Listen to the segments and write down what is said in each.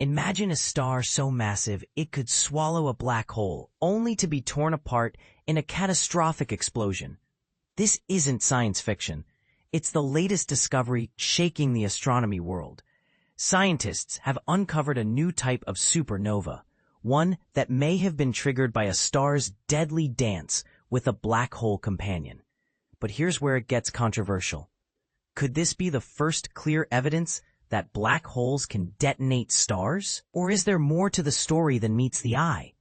Imagine a star so massive it could swallow a black hole, only to be torn apart in a catastrophic explosion. This isn't science fiction. It's the latest discovery shaking the astronomy world. Scientists have uncovered a new type of supernova, one that may have been triggered by a star's deadly dance with a black hole companion. But here's where it gets controversial. Could this be the first clear evidence that black holes can detonate stars? Or is there more to the story than meets the eye?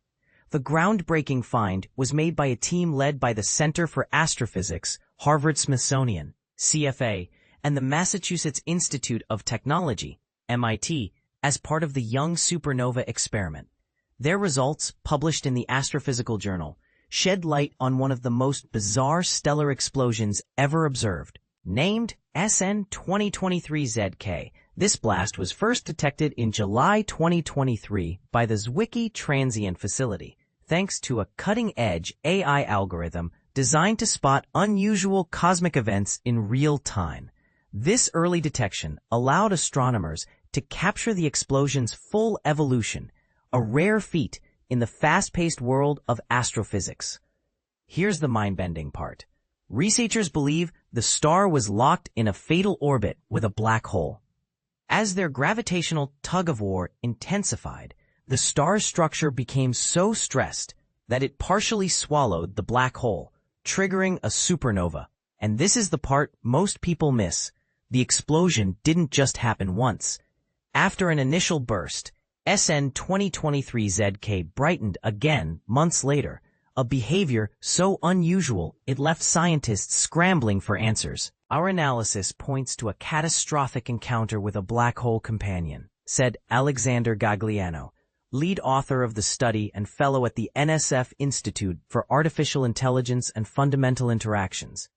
The groundbreaking find was made by a team led by the Center for Astrophysics, Harvard-Smithsonian, CFA, and the Massachusetts Institute of Technology, MIT, as part of the Young Supernova experiment. Their results, published in the Astrophysical Journal, shed light on one of the most bizarre stellar explosions ever observed. Named SN 2023ZK, this blast was first detected in July 2023 by the Zwicky Transient Facility, thanks to a cutting-edge AI algorithm designed to spot unusual cosmic events in real time. This early detection allowed astronomers to capture the explosion's full evolution, a rare feat in the fast-paced world of astrophysics. Here's the mind-bending part. Researchers believe the star was locked in a fatal orbit with a black hole. As their gravitational tug-of-war intensified, the star's structure became so stressed that it partially swallowed the black hole, triggering a supernova. And this is the part most people miss. The explosion didn't just happen once. After an initial burst, SN 2023ZK brightened again months later, a behavior so unusual it left scientists scrambling for answers. Our analysis points to a catastrophic encounter with a black hole companion, said Alexander Gagliano, lead author of the study and fellow at the NSF Institute for Artificial Intelligence and Fundamental Interactions.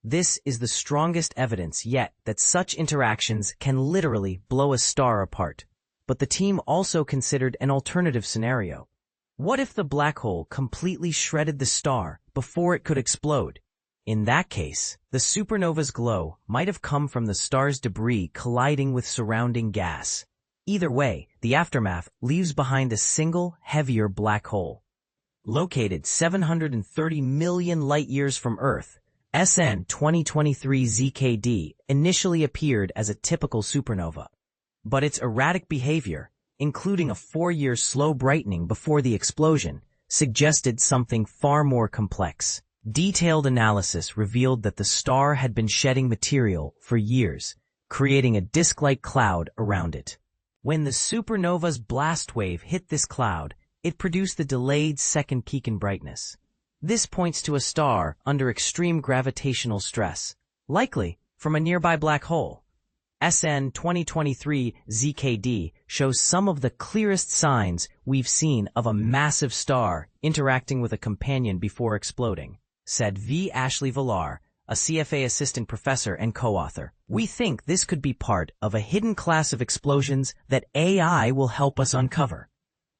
This is the strongest evidence yet that such interactions can literally blow a star apart. But the team also considered an alternative scenario. What if the black hole completely shredded the star before it could explode? In that case, the supernova's glow might have come from the star's debris colliding with surrounding gas. Either way, the aftermath leaves behind a single, heavier black hole. Located 730 million light-years from Earth, SN 2023 ZKD initially appeared as a typical supernova. But its erratic behavior, including a 4-year slow brightening before the explosion, suggested something far more complex. Detailed analysis revealed that the star had been shedding material for years, creating a disk-like cloud around it. When the supernova's blast wave hit this cloud, it produced the delayed second peak in brightness. This points to a star under extreme gravitational stress, likely from a nearby black hole. SN 2023 ZKD shows some of the clearest signs we've seen of a massive star interacting with a companion before exploding, said V. Ashley Villar, a CFA assistant professor and co-author. We think this could be part of a hidden class of explosions that AI will help us uncover.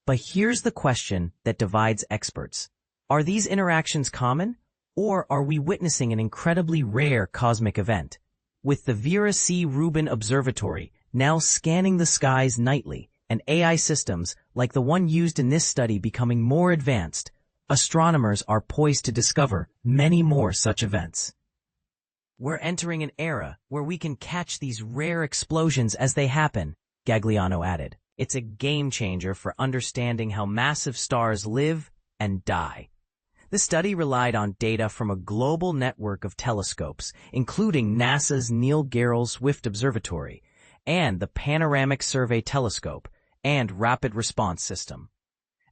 But here's the question that divides experts. Are these interactions common, or are we witnessing an incredibly rare cosmic event? With the Vera C. Rubin Observatory now scanning the skies nightly and AI systems like the one used in this study becoming more advanced, astronomers are poised to discover many more such events. We're entering an era where we can catch these rare explosions as they happen, Gagliano added. It's a game changer for understanding how massive stars live and die. The study relied on data from a global network of telescopes, including NASA's Neil Gehrels Swift Observatory and the Panoramic Survey Telescope and Rapid Response System.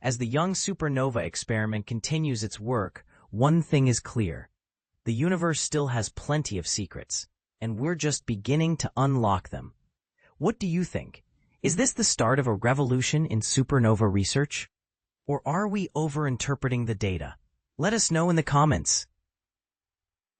As the Young Supernova experiment continues its work, one thing is clear. The universe still has plenty of secrets, and we're just beginning to unlock them. What do you think? Is this the start of a revolution in supernova research? Or are we overinterpreting the data? Let us know in the comments.